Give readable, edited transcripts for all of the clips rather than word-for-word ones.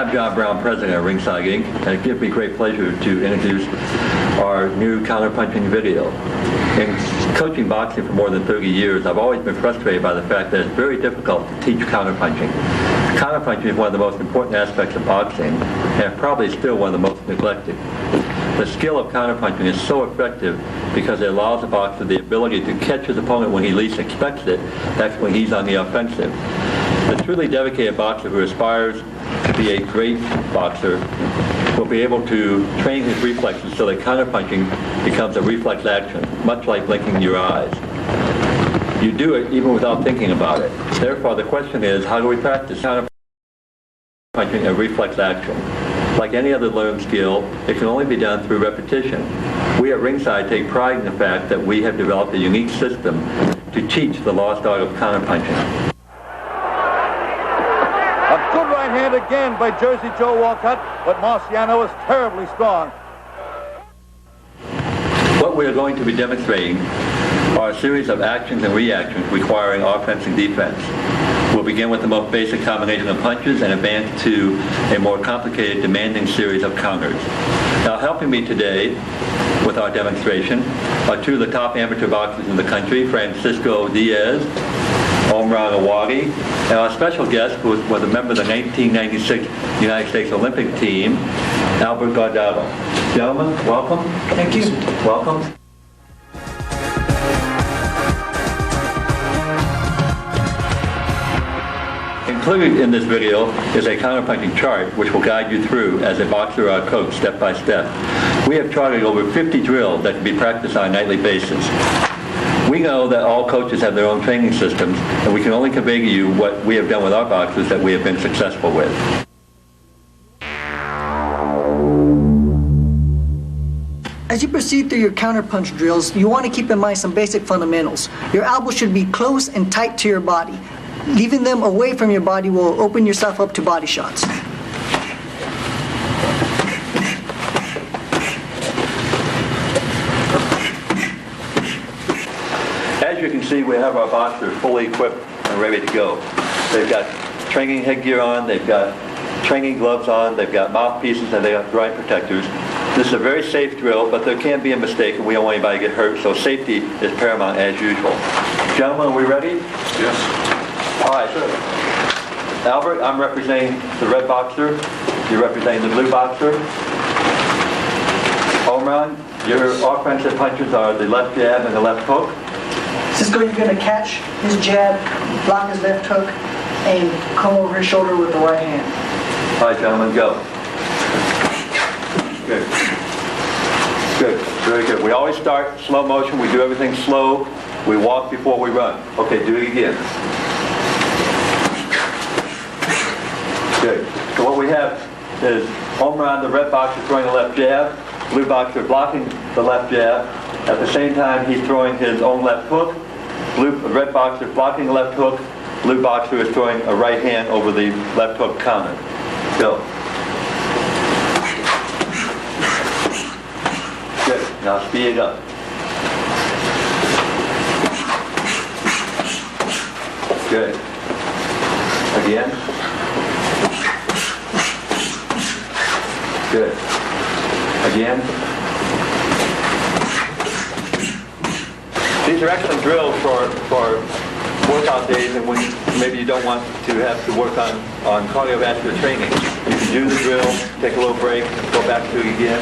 I'm John Brown, president of Ringside Inc., and it gives me great pleasure to introduce our new counterpunching video. In coaching boxing for more than 30 years, I've always been frustrated by the fact that it's very difficult to teach counterpunching. Counterpunching is one of the most important aspects of boxing, and probably still one of the most neglected. The skill of counterpunching is so effective because it allows the boxer the ability to catch his opponent when he least expects it. That's when he's on the offensive. The truly dedicated boxer who aspires to be a great boxer will be able to train his reflexes so that counterpunching becomes a reflex action, much like blinking your eyes. You do it even without thinking about it. Therefore, the question is, how do we practice counterpunching a reflex action? Like any other learned skill, it can only be done through repetition. We at Ringside take pride in the fact that we have developed a unique system to teach the lost art of counterpunching. A good right hand again by Jersey Joe Walcott, but Marciano is terribly strong. What we are going to be demonstrating are a series of actions and reactions requiring offense and defense. We'll begin with the most basic combination of punches and advance to a more complicated, demanding series of counters. Now, helping me today with our demonstration are two of the top amateur boxers in the country, Francisco Diaz, Omran Awadi, and our special guest, who was a member of the 1996 United States Olympic team, Albert Guardado. Gentlemen, welcome. Thank you. Welcome. Included in this video is a counterpunching chart which will guide you through as a boxer or a coach step by step. We have charted over 50 drills that can be practiced on a nightly basis. We know that all coaches have their own training systems, and we can only convey to you what we have done with our boxers that we have been successful with. As you proceed through your counterpunch drills, you want to keep in mind some basic fundamentals. Your elbows should be close and tight to your body. Leaving them away from your body will open yourself up to body shots. As you can see, we have our boxers fully equipped and ready to go. They've got training headgear on, they've got training gloves on, they've got mouthpieces, and they've got groin protectors. This is a very safe drill, but there can be a mistake, and we don't want anybody to get hurt, so safety is paramount as usual. Gentlemen, are we ready? Yes. All right. Albert, I'm representing the red boxer. You're representing the blue boxer. Omran, your offensive punches are the left jab and the left hook. Cisco, you're going to catch his jab, block his left hook, and come over his shoulder with the right hand. All right, gentlemen, go. Good. Good. Very good. We always start slow motion. We do everything slow. We walk before we run. Okay, do it again. Good. So what we have is Omran, the red boxer, throwing the left jab, blue boxer blocking the left jab. At the same time, he's throwing his own left hook. Red boxer blocking the left hook. Blue boxer is throwing a right hand over the left hook counter. Go. Good. Now speed it up. Good. Again. Good. Again. These are excellent drills for workout days and when maybe you don't want to have to work on cardiovascular training. You can do the drill, take a little break, go back to it again.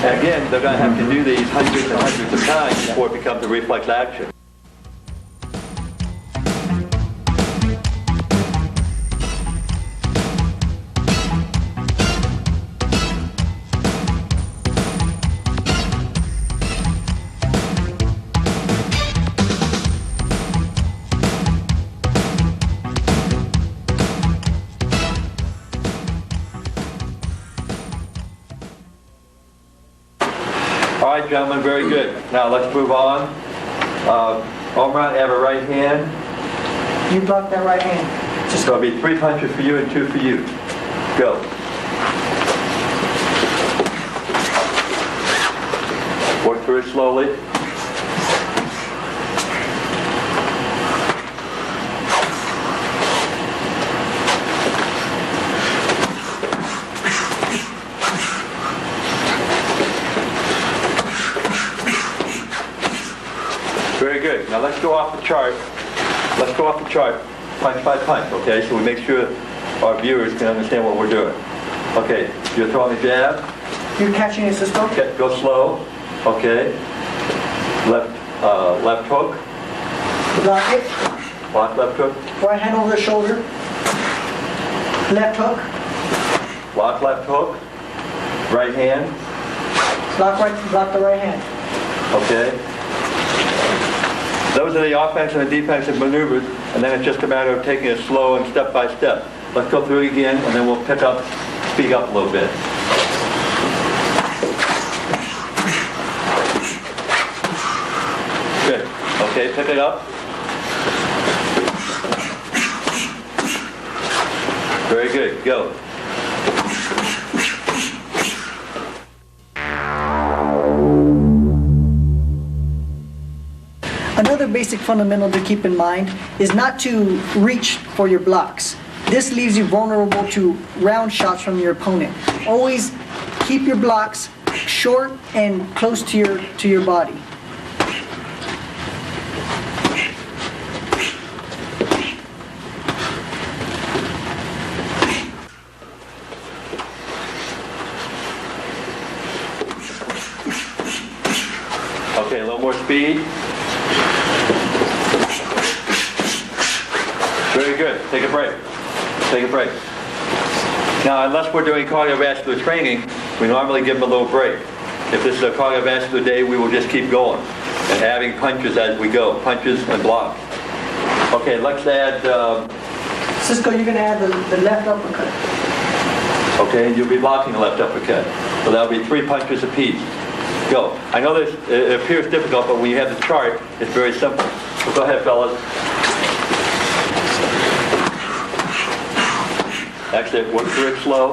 And again, they're going to have to do these hundreds and hundreds of times before it becomes a reflex action. All right, gentlemen, very good. Now let's move on. Omran, have a right hand. You block that right hand. So it'll be 3 punches for you and 2 for you. Go. Work through it slowly. Now let's go off the chart. Let's go off the chart, punch by punch, okay? So we make sure our viewers can understand what we're doing. Okay, you're throwing a jab. You're catching it, Cisco? Okay, go slow. Okay. Left hook. Block it. Block left hook. Right hand over the shoulder. Left hook. Block left hook. Right hand. Block the right hand. Okay. Those are the offensive and defensive maneuvers, and then it's just a matter of taking it slow and step by step. Let's go through it again, and then we'll speed up a little bit. Good. Okay, pick it up. Very good. Go. Another basic fundamental to keep in mind is not to reach for your blocks. This leaves you vulnerable to round shots from your opponent. Always keep your blocks short and close to your body. Okay, a little more speed. Very good. Take a break. Take a break. Now, unless we're doing cardiovascular training, we normally give them a little break. If this is a cardiovascular day, we will just keep going and adding punches as we go, punches and blocks. Okay, let's add... Cisco, you're going to add the left uppercut. Okay, you'll be blocking the left uppercut. So that'll be 3 punches apiece. Go. I know this it appears difficult, but when you have the chart, it's very simple. So go ahead, fellas. Actually, work through it slow.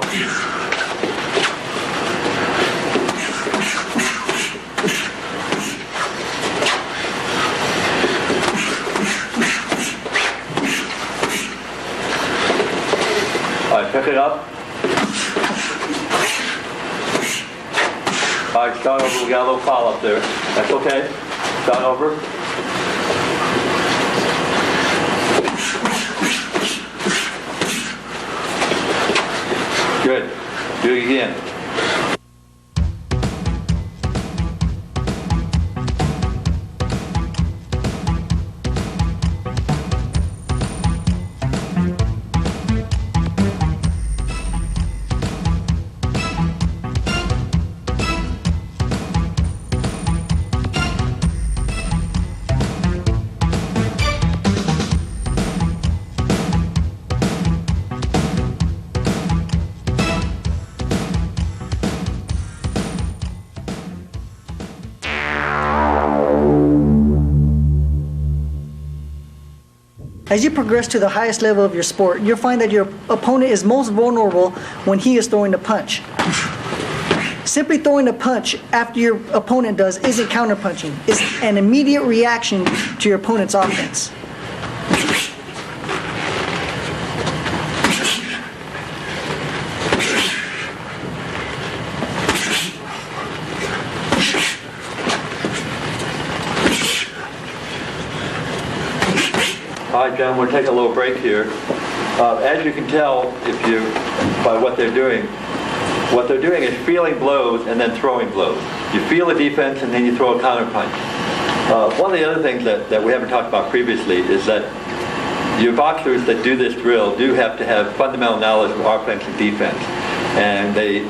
All right, pick it up. All right, start over. We got a little foul up there. That's okay. Start over. Good. Do it again. As you progress to the highest level of your sport, you'll find that your opponent is most vulnerable when he is throwing the punch. Simply throwing a punch after your opponent does isn't counterpunching. It's an immediate reaction to your opponent's offense. All right, John, we'll take a little break here. As you can tell, by what they're doing is feeling blows and then throwing blows. You feel a defense and then you throw a counter punch. One of the other things that we haven't talked about previously is that your boxers that do this drill do have to have fundamental knowledge of offense and defense. And they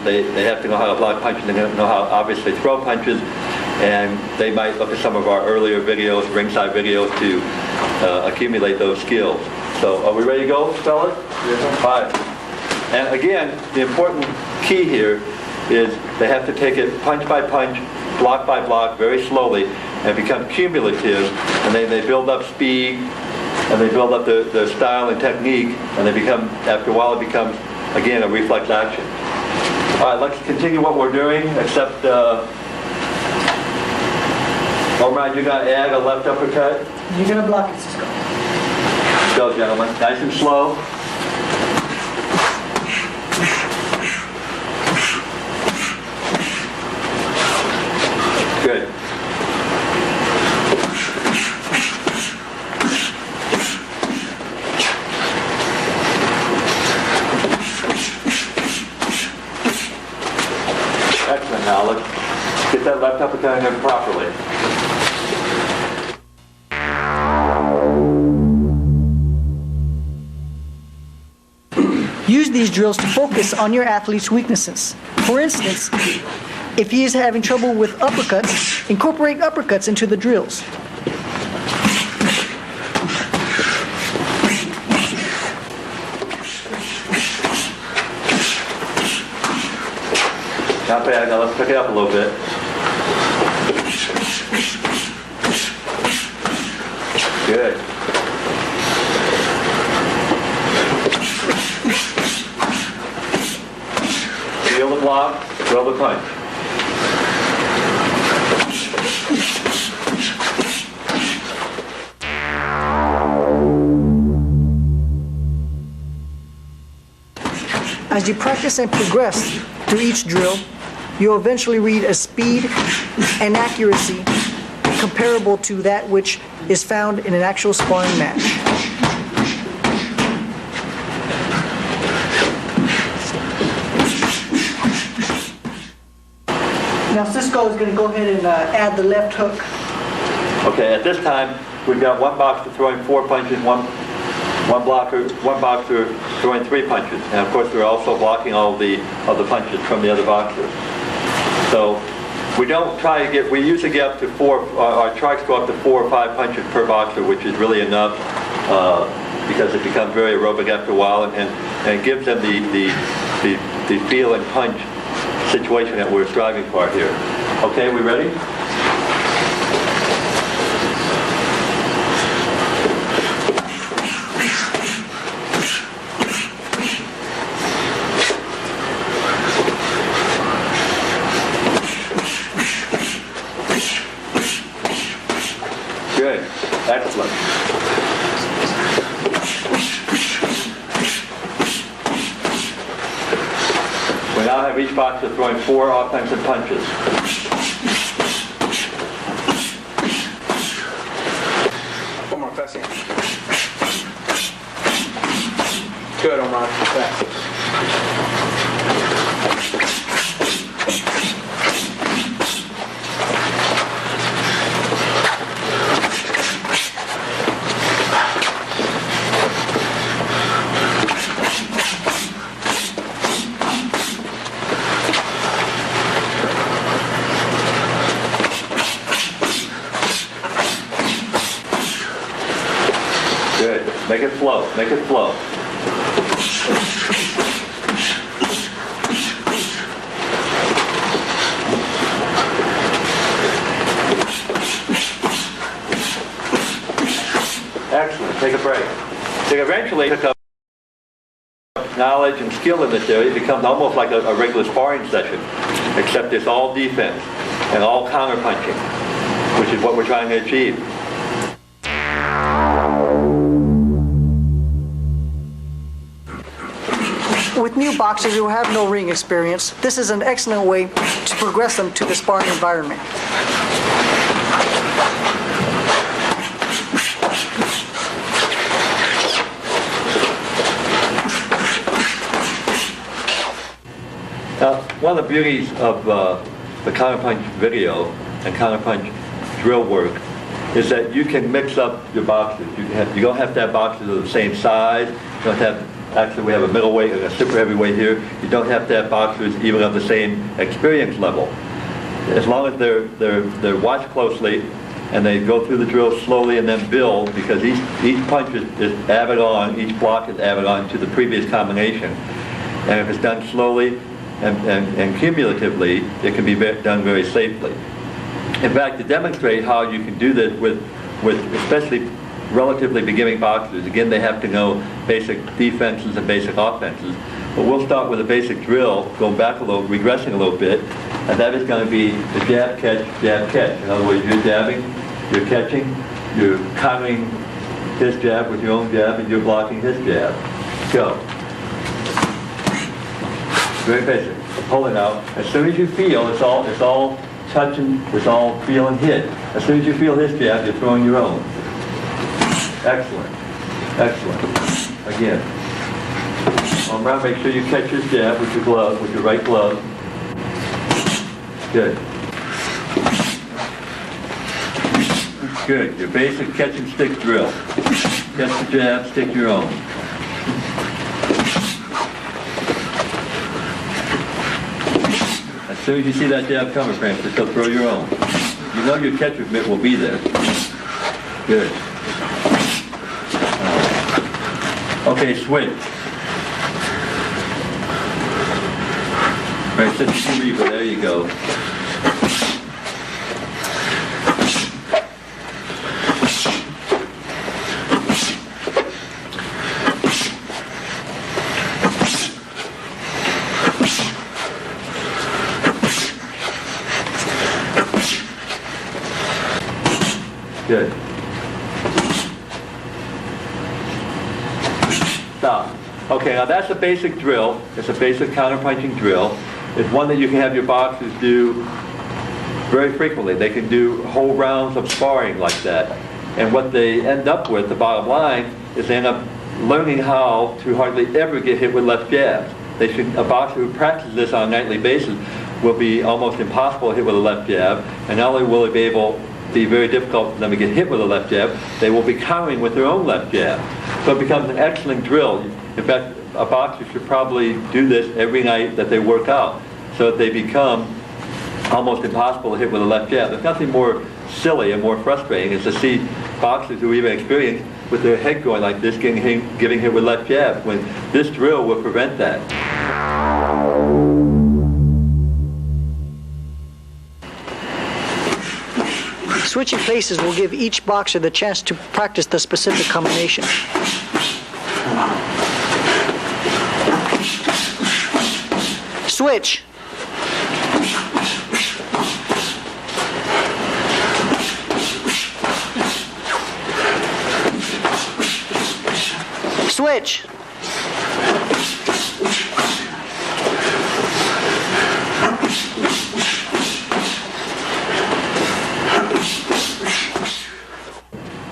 have to know how to block punches, they have to know how to obviously throw punches, and they might look at some of our earlier videos, ringside videos, to accumulate those skills. So are we ready to go, fellas? Yeah. All right. And again, the important key here is they have to take it punch by punch, block by block, very slowly, and become cumulative, and they build up speed, and they build up the style and technique, and they become, after a while, it becomes, again, a reflex action. All right, let's continue what we're doing, except, Omar, you're going to add a left uppercut? You're going to block it, Cisco. Go, gentlemen. Nice and slow. Good. Now let's get that left uppercut in there properly. Use these drills to focus on your athlete's weaknesses. For instance, if he is having trouble with uppercuts, incorporate uppercuts into the drills. Not bad. Now let's pick it up a little bit. Good. Feel the block, throw the punch. As you practice and progress through each drill, you'll eventually reach a speed and accuracy comparable to that which is found in an actual sparring match. Now Cisco is going to go ahead and add the left hook. Okay, at this time, we've got one boxer throwing 4 punches, one boxer throwing 3 punches. And of course, we're also blocking all the punches from the other boxer. So we don't try to get, we usually get up to 4, our strikes go up to 4 or 5 punches per boxer, which is really enough because it becomes very aerobic after a while and gives them the feel and punch situation that we're striving for here. Okay, we ready? Good. Excellent. We now have each boxer throwing 4 offensive punches. One more fast. Good, Omar. Fast. Good. Make it flow. Make it flow. Excellent. Take a break. So eventually pick up knowledge and skill in this area. It becomes almost like a regular sparring session, except it's all defense and all counter punching, which is what we're trying to achieve. With new boxers who have no ring experience, this is an excellent way to progress them to the sparring environment. Now, one of the beauties of the counterpunch video and counterpunch drill work is that you can mix up your boxers. You don't have to have boxers of the same size. You don't have actually, we have a middleweight and a super heavyweight here. You don't have to have boxers even of the same experience level. As long as they're watched closely and they go through the drill slowly and then build, because each punch is added on, each block is added on to the previous combination. And if it's done slowly and cumulatively, it can be done very safely. In fact, to demonstrate how you can do this with especially relatively beginning boxers, again, they have to know basic defenses and basic offenses. But we'll start with a basic drill, going back a little, regressing a little bit, and that is going to be the jab, catch, jab, catch. In other words, you're jabbing, you're catching, you're countering his jab with your own jab, and you're blocking his jab. Go. Very basic. Pull it out. As soon as you feel, it's all touching, it's all feel and hit. As soon as you feel his jab, you're throwing your own. Excellent. Excellent. Again. Arm around, make sure you catch his jab with your glove, with your right glove. Good. Good. Your basic catch and stick drill. Catch the jab, stick your own. As soon as you see that jab coming, Francis, go throw your own. You know your catcher's mitt will be there. Good. Okay, switch. Right, sit the reaper, there you go. Good. Stop. Okay, now that's a basic drill. It's a basic counterpunching drill. It's one that you can have your boxers do very frequently. They can do whole rounds of sparring like that. And what they end up with, the bottom line, is they end up learning how to hardly ever get hit with left jabs. A boxer who practices this on a nightly basis will be almost impossible to hit with a left jab. And not only will they be very difficult for them to get hit with a left jab, they will be countering with their own left jab. So it becomes an excellent drill. In fact, a boxer should probably do this every night that they work out, so that they become almost impossible to hit with a left jab. There's nothing more silly and more frustrating is to see boxers who even experience with their head going like this, getting hit with left jabs, when this drill will prevent that. Switching places will give each boxer the chance to practice the specific combination. Switch. Switch.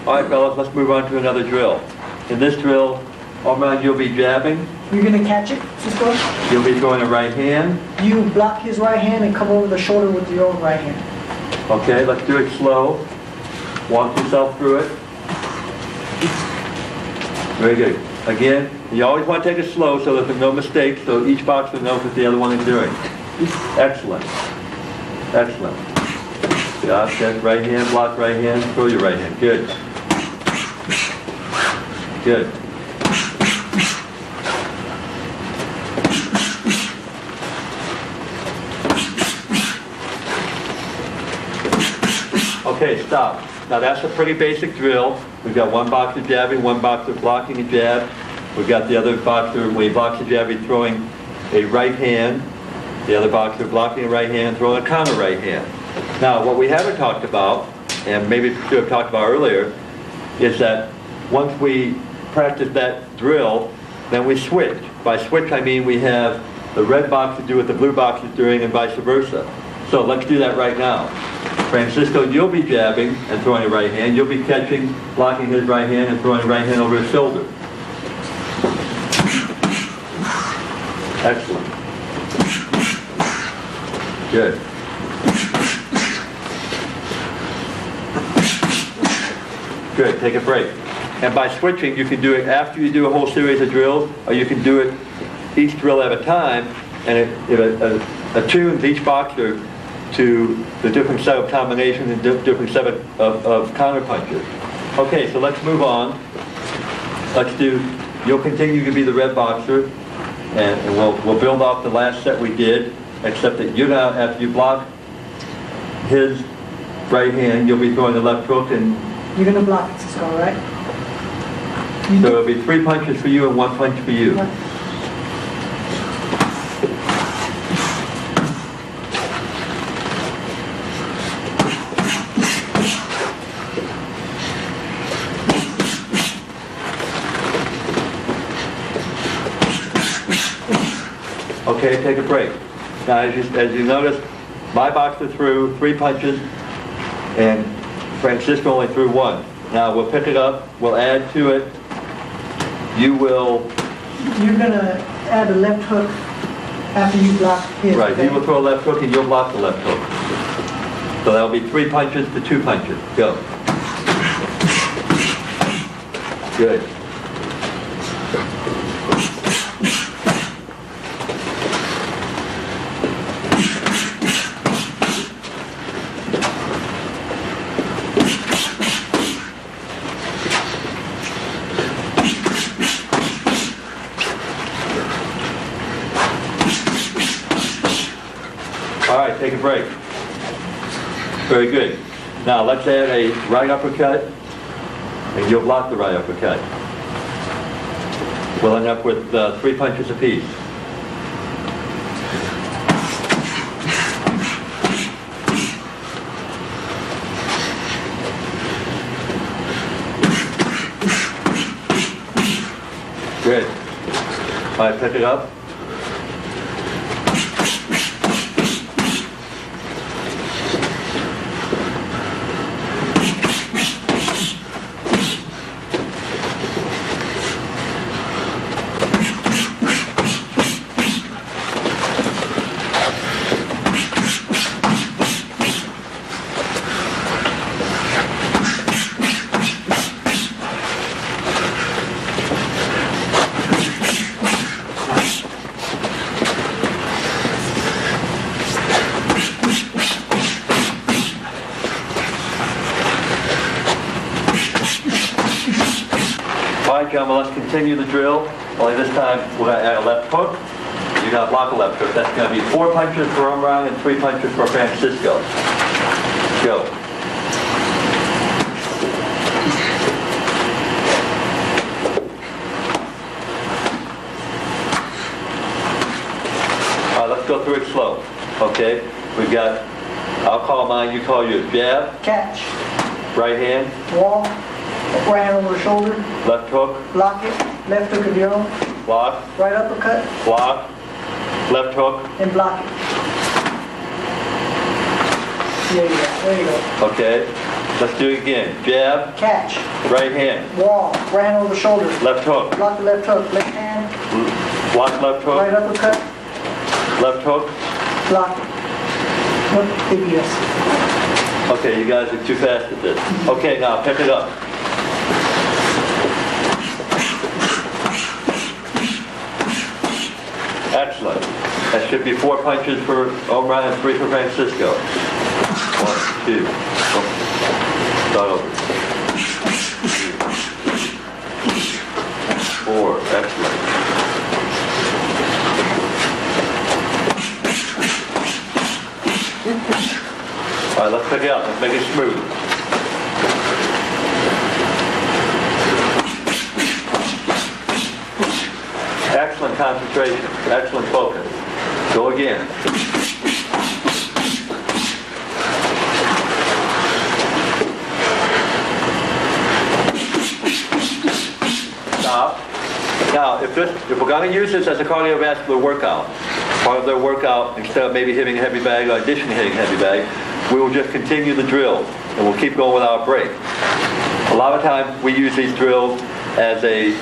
All right, fellas, let's move on to another drill. In this drill, Omar, you'll be jabbing. You're going to catch it, Cisco? You'll be throwing a right hand. You block his right hand and come over the shoulder with your own right hand. Okay, let's do it slow. Walk yourself through it. Very good. Again, you always want to take it slow so that there's no mistakes, so each boxer knows what the other one is doing. Excellent. Excellent. Yeah, check right hand, block right hand, throw your right hand. Good. Good. Okay, stop. Now that's a pretty basic drill. We've got one boxer jabbing, one boxer blocking a jab. We've got the other boxer, when he blocks a jab, he's throwing a right hand. The other boxer blocking a right hand, throwing a counter right hand. Now, what we haven't talked about, and maybe should have talked about earlier, is that once we practice that drill, then we switch. By switch, I mean we have the red boxer do what the blue boxer is doing and vice versa. So let's do that right now. Francisco, you'll be jabbing and throwing a right hand. You'll be catching, blocking his right hand and throwing a right hand over his shoulder. Excellent. Good. Good, take a break. And by switching, you can do it after you do a whole series of drills, or you can do it each drill at a time, and it attunes each boxer to the different set of combinations and different set of counter punches. Okay, so let's move on. You'll continue to be the red boxer, and we'll build off the last set we did, except that you're now, after you block his right hand, you'll be throwing the left hook, and you're going to block it, Cisco, right? So it'll be 3 punches for you and 1 punch for you. Right. Okay, take a break. Now, as you notice, my boxer threw 3 punches, and Francisco only threw 1. Now, we'll pick it up, we'll add to it. You're going to add a left hook After you block his. Right, he will throw a left hook and you'll block the left hook. So that'll be 3 punches to 2 punches. Go. Good. All right, take a break. Very good. Now let's add a right uppercut, and you'll block the right uppercut. We'll end up with 3 punches apiece. Good. All right, pick it up. All right, gentlemen, let's continue the drill. Only this time we're going to add a left hook. You're going to block a left hook. That's going to be 4 punches for Omrang and 3 punches for Francisco. Go. All right, let's go through it slow. Okay? We've got, I'll call mine, you call yours. Jab. Catch. Right hand. Wall. Right hand over the shoulder. Left hook. Block it. Left hook of your own. Block. Right uppercut. Block. Left hook. And block it. There you go. There you go. Okay. Let's do it again. Jab. Catch. Right hand. Wall. Right hand over the shoulder. Left hook. Block the left hook. Left hand. Block left hook. Right uppercut. Left hook. Block it. What big yes. Okay, you guys are too fast at this. Okay, now pick it up. Excellent. That should be 4 punches for Omrang and 3 for Francisco. 1, 2. Start over. 4. Excellent. All right, let's pick it up. Let's make it smooth. Excellent concentration. Excellent focus. Go again. Stop. Now, if we're going to use this as a cardiovascular workout, part of their workout, instead of maybe hitting a heavy bag or additionally hitting a heavy bag, we will just continue the drill and we'll keep going without a break. A lot of times we use these drills as a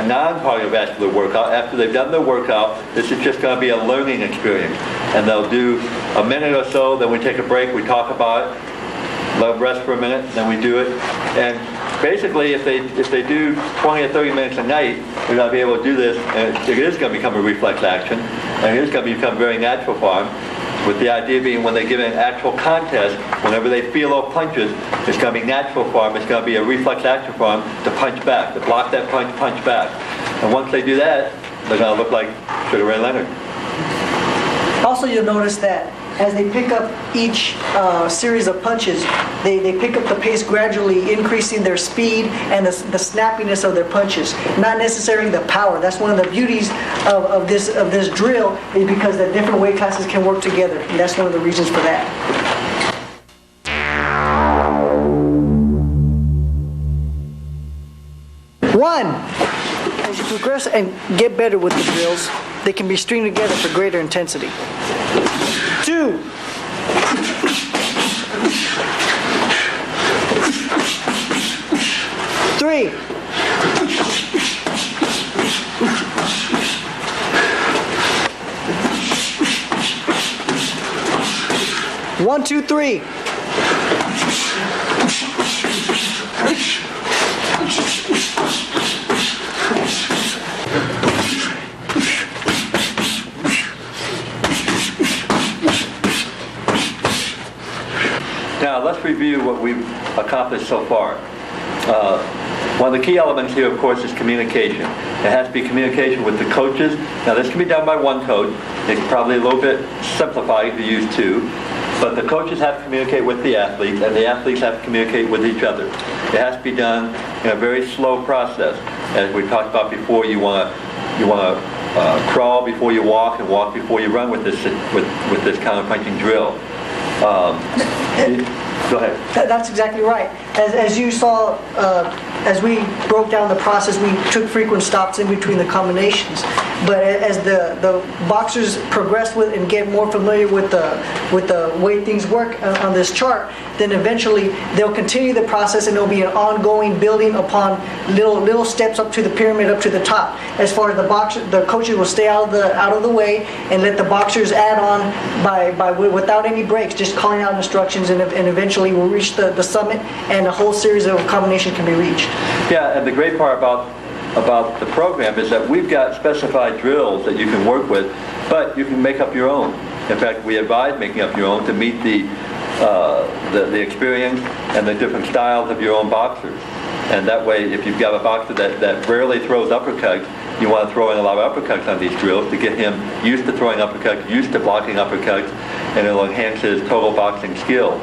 non-cardiovascular workout. After they've done their workout, this is just going to be a learning experience. And they'll do a minute or so, then we take a break, we talk about it, let them rest for a minute, then we do it. And basically, if they do 20 or 30 minutes a night, they're going to be able to do this, and it is going to become a reflex action, and it is going to become very natural for them, with the idea being when they get in an actual contest, whenever they feel those punches, it's going to be natural for them, it's going to be a reflex action for them to punch back, to block that punch, punch back. And once they do that, they're going to look like Sugar Ray Leonard. Also, you'll notice that as they pick up each series of punches, they pick up the pace gradually, increasing their speed and the snappiness of their punches, not necessarily the power. That's one of the beauties of this drill, is because the different weight classes can work together, and that's one of the reasons for that. One, as you progress and get better with the drills, they can be stringed together for greater intensity. 2. 3. 4. 1, 2, 3. Now let's review what we've accomplished so far. One of the key elements here, of course, is communication. It has to be communication with the coaches. Now this can be done by one coach. It's probably a little bit simplified if you use two. But the coaches have to communicate with the athletes, and the athletes have to communicate with each other. It has to be done in a very slow process. As we talked about before, you want to crawl before you walk and walk before you run with this counterpunching drill. Go ahead. That's exactly right. As you saw, as we broke down the process, we took frequent stops in between the combinations. But as the boxers progress with and get more familiar with the way things work on this chart, then eventually they'll continue the process, and there'll be an ongoing building upon little steps up to the pyramid, up to the top. As far as the coaches will stay out of the way and let the boxers add on without any breaks, just calling out instructions, and eventually we'll reach the summit, and a whole series of combinations can be reached. Yeah, and the great part about the program is that we've got specified drills that you can work with, but you can make up your own. In fact, we advise making up your own to meet the experience and the different styles of your own boxers. And that way, if you've got a boxer that rarely throws uppercuts, you want to throw in a lot of uppercuts on these drills to get him used to throwing uppercuts, used to blocking uppercuts, and it'll enhance his total boxing skills.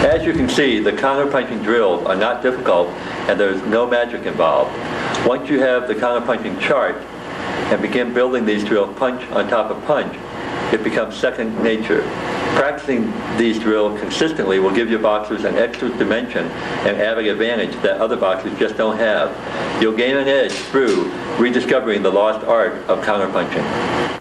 As you can see, the counterpunching drills are not difficult, and there's no magic involved. Once you have the counterpunching chart and begin building these drills punch on top of punch, it becomes second nature. Practicing these drills consistently will give your boxers an extra dimension and added advantage that other boxers just don't have. You'll gain an edge through rediscovering the lost art of counterpunching.